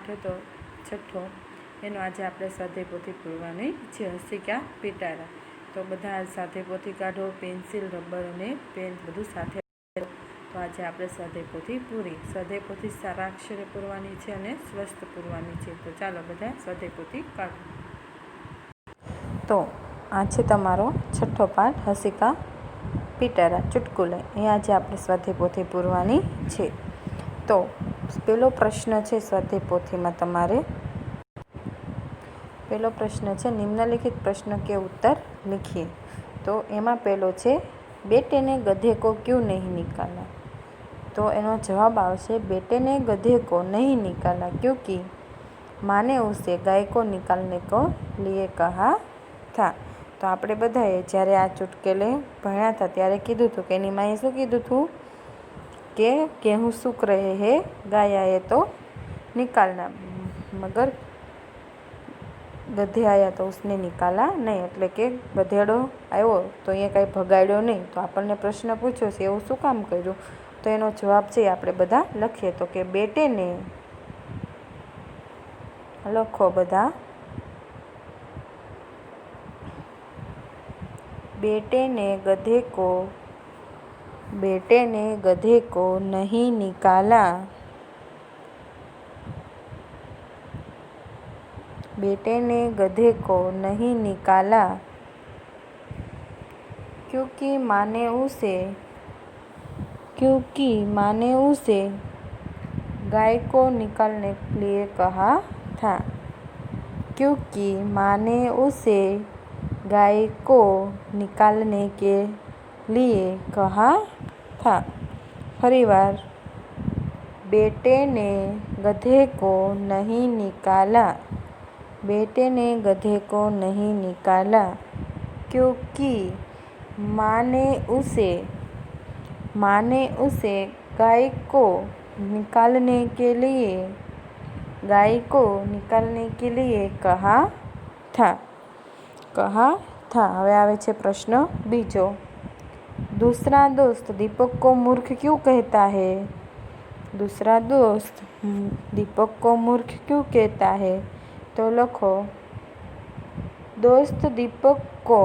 પાઠ હતો છઠ્ઠો, એનો આજે આપણે સ્વાધ્યાય પોથી પૂરવાની છે. હસિકા પિટારા. તો બધા સ્વાધ્યાય પોથી કાઢો, પેન્સિલ, રબર અને પેન બધું સાથે. તો આજે આપણે સ્વાધ્યાય પોથી પૂરી. સ્વાધ્યાય પોથી સારા અક્ષરે પૂરવાની છે અને સ્વસ્થ પૂરવાની છે. તો ચાલો બધા સ્વાધ્યાય પોથી કાઢો. તો આ છે તમારો છઠ્ઠો પાઠ, હસિકા પિટારા ચુટકુલે. એ આજે આપણે સ્વાધ્યાય પોથી પૂરવાની છે. તો પહેલો પ્રશ્ન છે સ્વાધ્યાય પોથીમાં તમારે. પહેલો પ્રશ્ન છે નિમ્નલિખિત પ્રશ્ન કે ઉત્તર लिखिए. તો એમાં પહેલો છે બેटे ने गधे को क्यों नहीं निकाला. तो एनो जवाब आवशे बेटे ने गधे को नहीं निकाला क्योंकि माँ ने उसे गाय को निकालने को लिए कहा था. तो આપણે બધાએ જ્યારે આ ચુટકુલે ભણ્યા હતા ત્યારે કીધું હતું કે એની માએ શું કીધું હતું કે गेहूँ सूख रहे हैं, गाय आए तो निकालना, मगर गधे आया तो उसने निकाला नहीं. એટલે કે ગધેડો આવ્યો તો એ કાંઈ ભગાડ્યો નહીં. તો આપણને પ્રશ્ન પૂછ્યો છે એવું શું કામ કર્યું. તો એનો જવાબ છે આપણે બધા લખીએ. તો કે બેટેને, લખો બધા, बेटे ने गधे को नहीं निकाला. बेटे ने गधे को नहीं निकाला क्योंकि माँ ने उसे गाय को निकालने के लिए कहा था. क्योंकि माँ ने उसे गाय को निकालने के लिए कहा था. फरी बार, बेटे ने गधे को नहीं निकाला. बेटे ने गधे को नहीं निकाला क्योंकि माँ ने उसे गाय को निकालने के लिए कहा था. હવે આવે છે પ્રશ્ન બીજો. दूसरा दोस्त दीपक को मूर्ख क्यों कहता है. दूसरा दोस्त दीपक को मूर्ख क्यों कहता है. तो लखो दोस्त दीपक को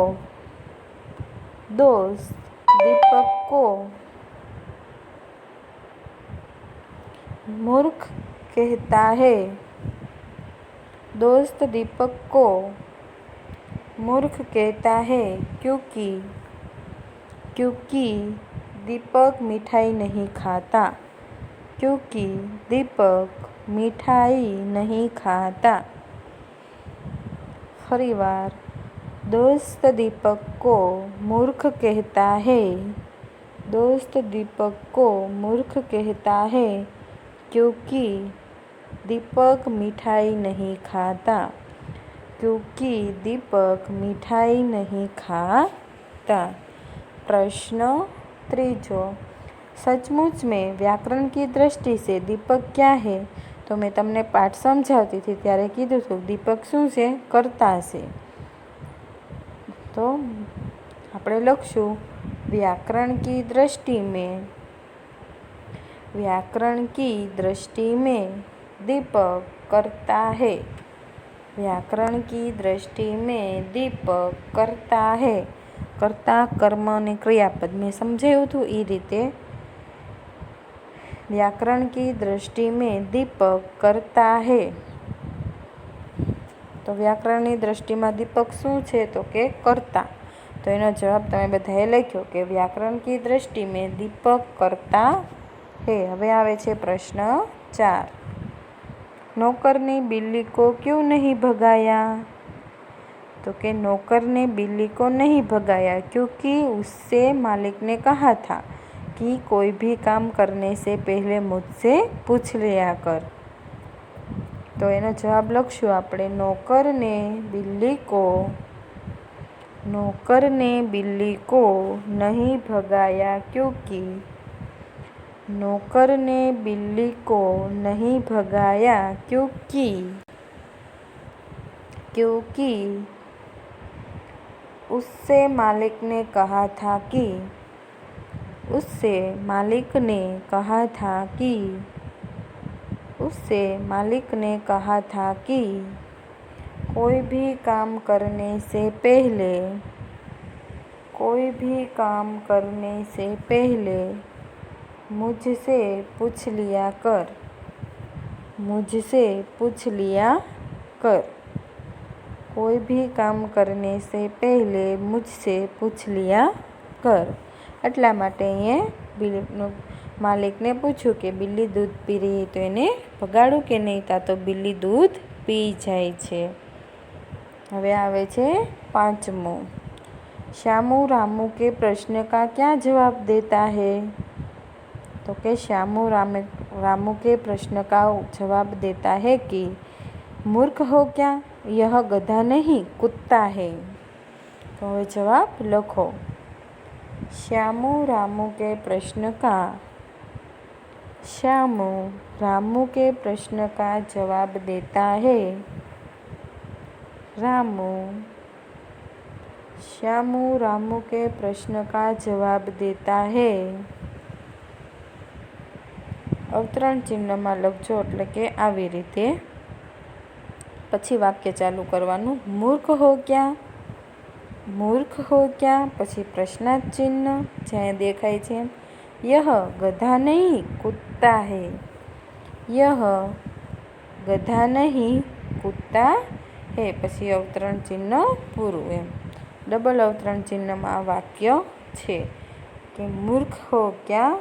मूर्ख कहता है. दोस्त दीपक को मूर्ख कहता है क्योंकि दीपक मिठाई नहीं खाता. क्योंकि दीपक मिठाई नहीं खाता. फरी बार, दोस्त दीपक को मूर्ख कहता है. दोस्त दीपक को मूर्ख कहता है क्योंकि दीपक मिठाई नहीं खाता. क्योंकि दीपक मिठाई नहीं खाता. प्रश्न तीजो, सचमुच में व्याकरण की दृष्टि से दीपक क्या है. तो मैं तमने पाठ समझाती थी ત્યારે કીધું હતું દીપક શું છે, કર્તા છે. તો આપણે લખશું व्याकरण की दृष्टि में दीपक करता है. व्याकरण की दृष्टि में दीपक करता है. कर्ता कर्म અને ક્રિયાપદ મેં સમજાવ્યું હતું એ રીતે. व्याकरण की दृष्टि में दीपक करता है. તો વ્યાકરણની દૃષ્ટિમાં દીપક શું છે તો કે કર્તા. તો એનો જવાબ તમે બધાએ લખ્યો કે व्याकरण की दृष्टि में दीपक करता है. હવે આવે છે પ્રશ્ન 4. नौकर ने बिल्ली को क्यों नहीं भगाया. तो कि नौकर ने बिल्ली को नहीं भगाया क्योंकि उससे मालिक ने कहा था कि कोई भी काम करने से पहले मुझसे पूछ लिया कर. तो एनो जवाब लखशु आपणे नौकर ने बिल्ली को नहीं भगाया क्योंकि नौकर ने बिल्ली को नहीं भगाया क्योंकि उससे मालिक ने कहा था कि उससे मालिक ने कहा था कि कोई भी काम करने से पहले मुझसे पूछ लिया कर। कोई भी काम करने से पहले मुझसे पूछ लिया कर। એટલા માટે અહીંયા માલિકને પૂછ્યું કે બિલ્લી દૂધ પી રહી તો એને ભગાડું કે નહીં, તા તો બિલ્લી દૂધ પી જાય છે। હવે આવે છે પાંચમું। श्यामू रामू के प्रश्न का क्या जवाब देता है? तो कि श्यामू रामू के प्रश्न का जवाब देता है कि मूर्ख हो क्या, यह गधा नहीं कुत्ता है। तो હવે जवाब लखो। श्यामू रामू के प्रश्न का जवाब देता है। श्यामू रामू के प्रश्न का जवाब देता है। अवतरण चिन्ह में लखजो એટલે કે આવી રીતે। પછી વાક્ય ચાલુ કરવાનું। મૂર્ખ હો ક્યા, પછી પ્રશ્નાર્થ ચિહ્ન જ્યાં દેખાય છે। यह गधा नहीं कुत्ता है। પછી અવતરણ ચિહ્ન પૂરું એમ। ડબલ અવતરણ ચિહ્નમાં આ વાક્ય છે કે મૂર્ખ હો ક્યા,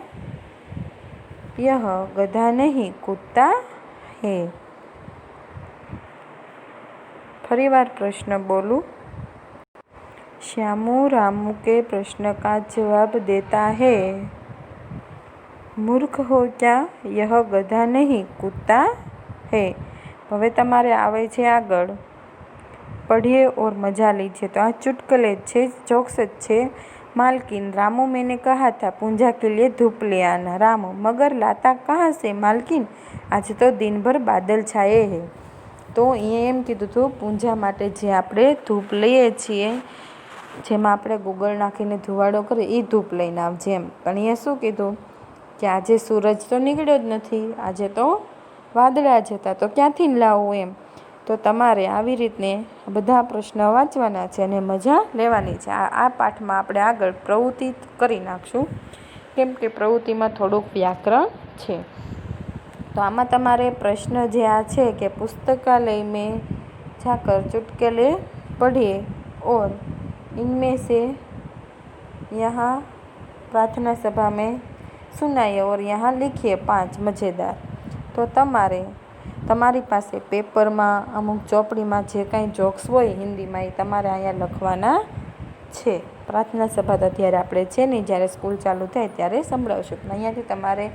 यह गधा नहीं कुत्ता है। फरीवार प्रश्न बोलूं। श्यामू रामू के प्रश्न का जवाब देता है। मूर्ख हो क्या, यह गधा नहीं कुत्ता है। હવે તમારે આવે છે આગળ पढ़िए और मजा लीजिए। तो आ चुटकुले छे, जोक्स छे। मालकिन, रामू मैंने कहा था पूंजा के लिए धूप ले आना। रामू, मगर लाता कहाँ से? मालकिन, आज तो दिन भर बादल छाए हैं। तो ये एम कीधुं हतुं पूंजा माटे जे आपणे धूप लईए छीए, जेमां आपणे गूगल नाखीने धुवाड़ो करे ए धूप लईने आवजे एम। पण ए शुं कीधुं के आजे सूरज तो निकळ्यो ज नथी, आजे तो वादळा ज हता, तो क्यांथी लावुं एम। तो तमारे आवी रीतने बधा प्रश्न वांचवाना छे अने मजा लेवानी छे। आ पाठमां आपणे आगळ प्रवृत्ति करी नाखशुं, केम के प्रवृत्तिमां थोडुंक व्याकरण छे। तो आमां तमारे प्रश्न जे आ छे के पुस्तकालय में जाकर चुटकुले पढ़िए और इनमें से यहाँ प्रार्थना सभा में सुनाइए और यहाँ लिखिए 5 मजेदार। तो તમારી પાસે પેપરમાં અમુક ચોપડીમાં જે કાંઈ જોક્સ હોય હિન્દીમાં એ તમારે અહીંયા લખવાના છે। પ્રાર્થના સભા તો અત્યારે આપણે છે નહીં, જ્યારે સ્કૂલ ચાલુ થાય ત્યારે સંભળાવશું, પણ અહીંયાથી તમારે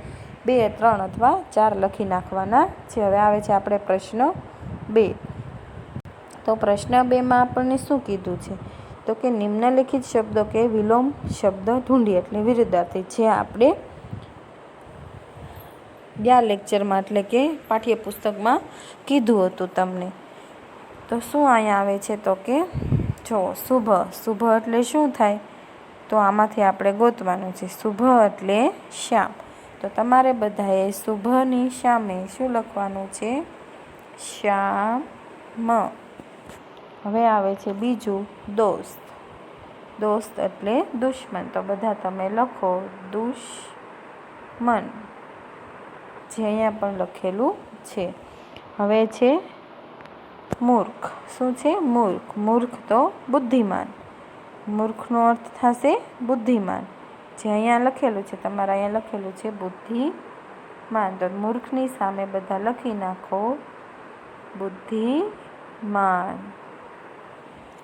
2, 3 અથવા 4 લખી નાખવાના છે। હવે આવે છે આપણે પ્રશ્ન 2। તો પ્રશ્ન 2માં આપણને શું કીધું છે? તો કે નિમ્નલિખિત શબ્દો કે વિલોમ શબ્દ ઢૂંઢીએ, એટલે વિરુદ્ધાર્થી, જે આપણે ગયા લેક્ચરમાં એટલે કે પાઠ્યપુસ્તકમાં કીધું હતું તમને। તો શું અહીંયા આવે છે? તો કે જો શુભ એટલે શું થાય? તો આમાંથી આપણે ગોતવાનું છે। શુભ એટલે શ્યામ। તો તમારે બધાએ શુભની સામે શું લખવાનું છે? શ્યામ। હવે આવે છે બીજું દોસ્ત એટલે દુશ્મન। તો બધા તમે લખો દુશ્મન, જે અહીંયા પણ લખેલું છે। હવે છે મૂર્ખ। શું છે? મૂર્ખ તો બુદ્ધિમાન। મૂર્ખનો અર્થ થશે બુદ્ધિમાન, જે અહીંયા લખેલું છે, તમારે અહીંયા લખેલું છે બુદ્ધિમાન। તો મૂર્ખની સામે બધા લખી નાખો બુદ્ધિમાન।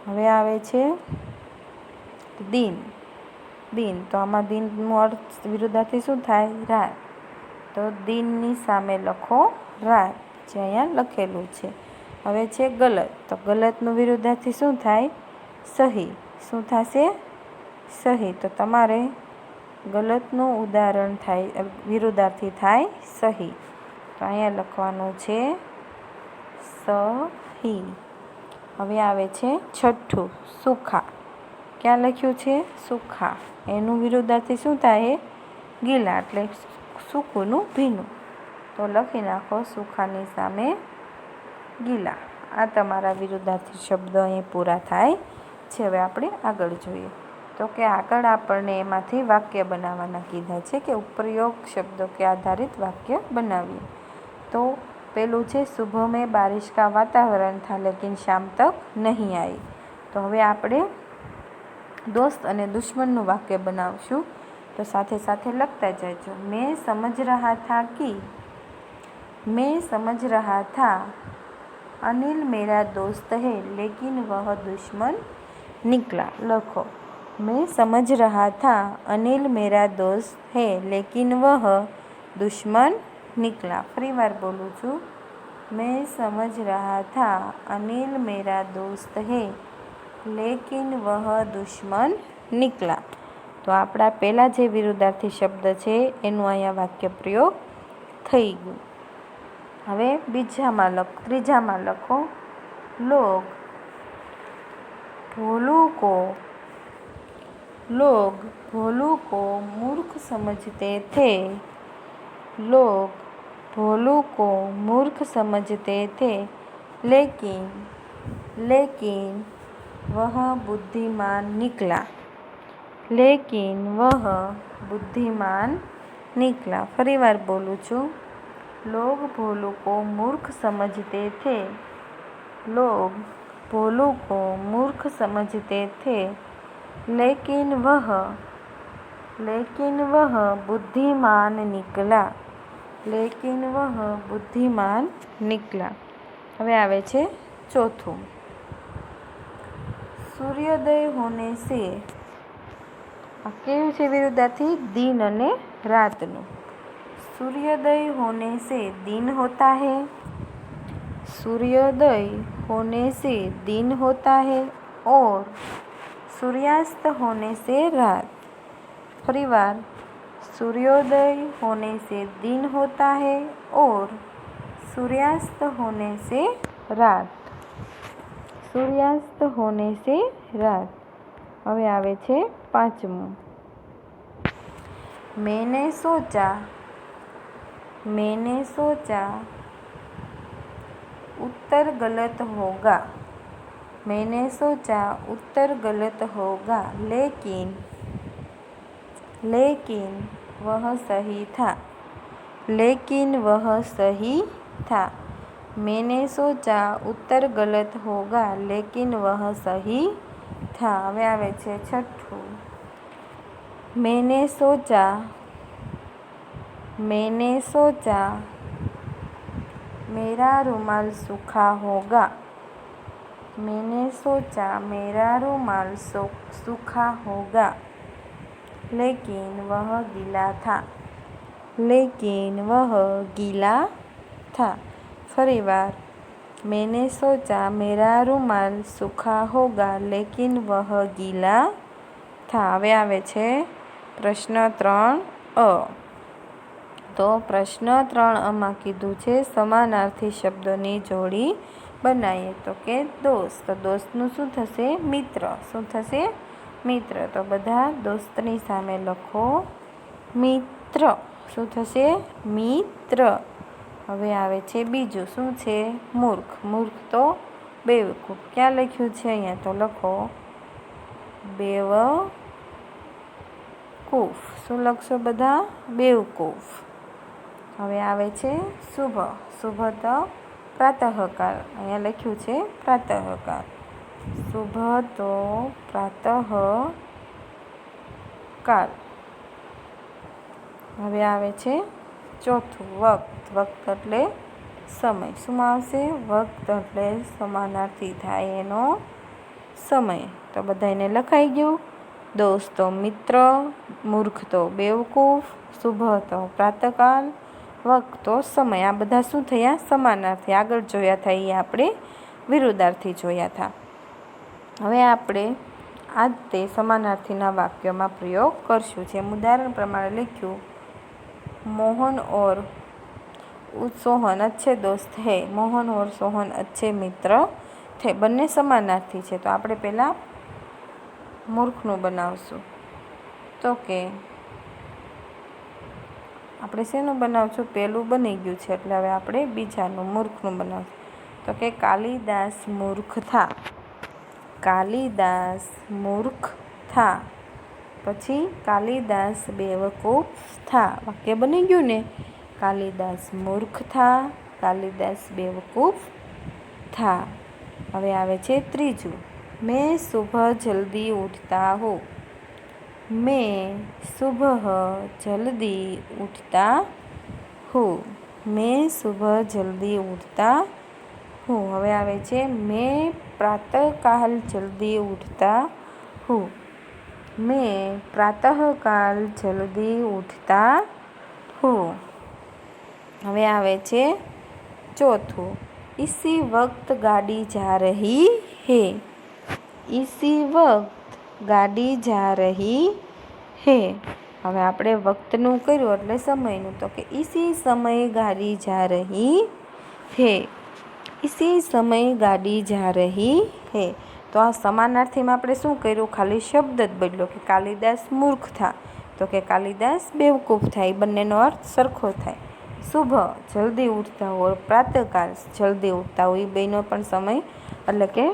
હવે આવે છે દીન। તો આમાં દીનનો અર્થ વિરુદ્ધાર્થી શું થાય? રાત। તો દીનની સામે લખો રાત, જે અહીંયા લખેલું છે। હવે છે ગલત। તો ગલતનું વિરુદ્ધાર્થી શું થાય? સહી। શું થશે? સહી। તો તમારે ગલતનું ઉદાહરણ થાય, વિરુદ્ધાર્થી થાય સહી। તો અહીંયા લખવાનું છે સહી। હવે આવે છે છઠ્ઠું સુખા। ક્યાં લખ્યું છે? સુખા। એનું વિરુદ્ધાર્થી શું થાય? ગીલા, એટલે સૂકુંનું ભીનું। તો લખી નાખો સુખાની સામે ગીલા. આ તમારા વિરુદ્ધાર્થી શબ્દો અહીં પૂરા થાય છે. હવે આપણે આગળ જોઈએ તો કે આગળ આપણને એમાંથી વાક્ય બનાવવાના કીધા છે કે ઉપરયોગ શબ્દો કે આધારિત વાક્ય બનાવીએ. તો પેલું છે સુબહ में बारिश का वातावरण था लेकिन शाम तक नहीं आई. તો હવે આપણે દોસ્ત અને દુશ્મનનું વાક્ય બનાવશું. તો સાથે સાથે લખતા જજો. मैं समझ रहा था अनिल मेरा दोस्त है लेकिन वह दुश्मन निकला. लखो. मैं समझ रहा था अनिल मेरा दोस्त है लेकिन वह दुश्मन निकला. फरी बार बोलूँ छूँ. मैं समझ रहा था अनिल मेरा दोस्त है लेकिन वह दुश्मन निकला. તો આપણા પહેલાં જે વિરુદ્ધાર્થી શબ્દ છે એનું અહીંયા વાક્ય પ્રયોગ થઈ ગયું. હવે ત્રીજામાં લખો. लोग भोलू को मूर्ख समझते थे. लोग भोलू को मूर्ख समझते थे लेकिन वह बुद्धिमान निकला. फरी बार बोलूँ छूँ. लोग भोलू को मूर्ख समझते थे. लोग भोलू को मूर्ख समझते थे लेकिन वह बुद्धिमान निकला. હવે આવે છે ચોથું. सूर्योदय होने से આ કેવું છે વિરુદ્ધાર્થી? दिन અને રાતનું. सूर्योदय होने से दिन होता है. सूर्योदय होने से दिन होता है और सूर्यास्त होने से रात. परिवार. सूर्योदय होने से दिन होता है और सूर्यास्त होने से रात. હવે આવે છે પાંચમું. मैंने सोचा उत्तर गलत होगा लेकिन वह सही था. मैंने सोचा उत्तर गलत होगा लेकिन वह सही था. હવે આવે છે છઠ્ઠું. मैंने सोचा मेरा रुमाल सूखा होगा. लेकिन वह गीला था. फरी बार. मैंने सोचा मेरा रुमाल सूखा होगा लेकिन वह गीला था. હવે આવે છે પ્રશ્ન 3 તો પ્રશ્ન 3 કીધું છે સમાનાર્થી શબ્દોની જોડી બનાવીએ. તો કે દોસ્ત. તો દોસ્તનું શું થશે? મિત્ર. શું થશે? મિત્ર. તો બધા દોસ્તની સામે લખો મિત્ર. શું થશે? મિત્ર. હવે આવે છે બીજું. શું છે? મૂર્ખ. મૂર્ખ તો બેવકૂફ. ક્યાં લખ્યું છે? અહીંયા તો લખો બેવકૂફ. શું લખશો બધા? બેવકૂફ. હવે આવે છે શુભ. શુભ તો પ્રાતઃકાળ. અહીંયા લખ્યું છે પ્રાતઃકાળ. શુભ તો પ્રાતઃકાળ. હવે આવે છે ચોથું વક્ત. વક્ત એટલે સમય. શું આવશે? વક્ત એટલે સમાનાર્થી થાય એનો સમય. તો બધાને લખાઈ ગયું. દોસ્ત તો મિત્ર, મૂર્ખ તો બેવકૂફ, શુભ તો પ્રાતઃકાળ, વક્ત તો સમય. આ બધા શું થયા? સમાનાર્થી. આગળ જોયા હતા એ આપણે વિરુદ્ધાર્થી જોયા હતા. હવે આપણે આ તે સમાનાર્થીના વાક્યોમાં પ્રયોગ કરશું. જેમ ઉદાહરણ પ્રમાણે લખ્યું मोहन और सोहन अच्छे दोस्त है. मोहन और सोहन अच्छे मित्र थे. બંને સમાનાર્થી છે. તો આપણે પહેલાં મૂર્ખનું બનાવશું. તો કે આપણે શેનું બનાવશું? પહેલું બની ગયું છે એટલે હવે આપણે બીજાનું મૂર્ખનું બનાવશું. તો કે કાલિદાસ મૂર્ખ થા. કાલિદાસ મૂર્ખ થા. પછી કાલિદાસ બેવકૂફ થા. વાક્ય બની ગયું ને? કાલિદાસ મૂર્ખ થા, કાલિદાસ બેવકૂફ થા. હવે આવે છે ત્રીજું. મેં સુબહ જલ્દી ઉઠતા હું. મેં સુબહ જલ્દી ઉઠતા હું. મેં સુબહ જલ્દી ઉઠતા હું. હવે આવે છે મેં પ્રાતઃકાલ જલ્દી ઉઠતા હું. मैं प्रातःकाल जल्दी उठता हूँ. હવે આવે છે ચોથું. इसी वक्त गाड़ी जा रही है. इसी वक्त गाड़ी जा रही है. હવે આપણે વક્તનું કર્યું એટલે સમયનું. તો કે इसी समय गाड़ी जा रही है. इसी समय गाड़ी जा रही है. તો આ સમાનાર્થીમાં આપણે શું કર્યું? ખાલી શબ્દ જ બદલ્યો કે કાલિદાસ મૂર્ખ થા. તો કે કાલિદાસ બેવકૂફ થાય. એ બંનેનો અર્થ સરખો થાય. શુભ જલ્દી ઉઠતા હોય, પ્રાતઃકાલ જલ્દી ઉઠતા હોય, એ બેનો પણ સમય એટલે કે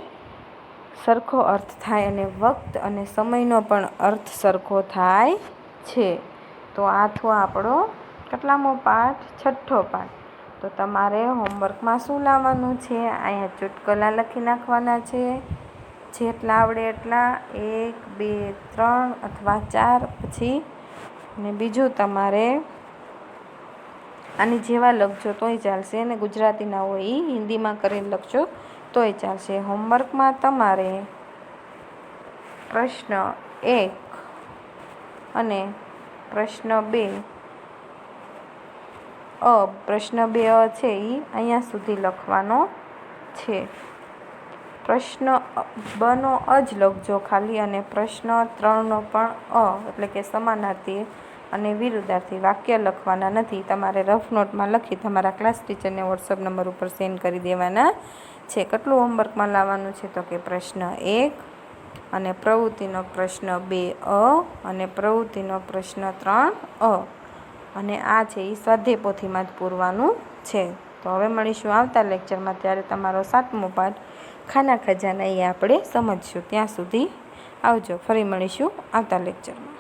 સરખો અર્થ થાય અને વક્ત અને સમયનો પણ અર્થ સરખો થાય છે. તો આ થયો આપણો કેટલામો પાઠ? છઠ્ઠો પાઠ. તો તમારે હોમવર્કમાં શું લાવવાનું છે? અહીંયા ચુટકલા લખી નાખવાના છે. જેટલા આવડે એટલા 1, 2, 3 અથવા 4. પછી ને બીજું તમારે આની જેવા લખજો તોય ચાલશે, અને ગુજરાતીના હોય એ હિન્દીમાં કરીને લખજો તોય ચાલશે. હોમવર્કમાં તમારે પ્રશ્ન 1 અને પ્રશ્ન 2 પ્રશ્ન 2 છે એ અહીંયા સુધી લખવાનો છે. પ્રશ્ન બનો જ લખજો ખાલી, અને પ્રશ્ન 3નો પણ એટલે કે સમાનાર્થી અને વિરુદ્ધાર્થી વાક્ય લખવાના નથી. તમારે રફ નોટમાં લખી તમારા ક્લાસ ટીચરને વોટ્સઅપ નંબર ઉપર સેન્ડ કરી દેવાના છે. કેટલું હોમવર્કમાં લાવવાનું છે? તો કે પ્રશ્ન 1 અને પ્રવૃત્તિનો પ્રશ્ન 2 અને પ્રવૃત્તિનો પ્રશ્ન 3 અને આ છે એ સ્વાધ્યાય પોથીમાં જ પૂરવાનું છે. તો હવે મળીશું આવતા લેક્ચરમાં. ત્યારે તમારો 7મો પાઠ ખાના ખજાના એ આપણે સમજશું. ત્યાં સુધી આવજો. ફરી મળીશું આવતા લેક્ચરમાં.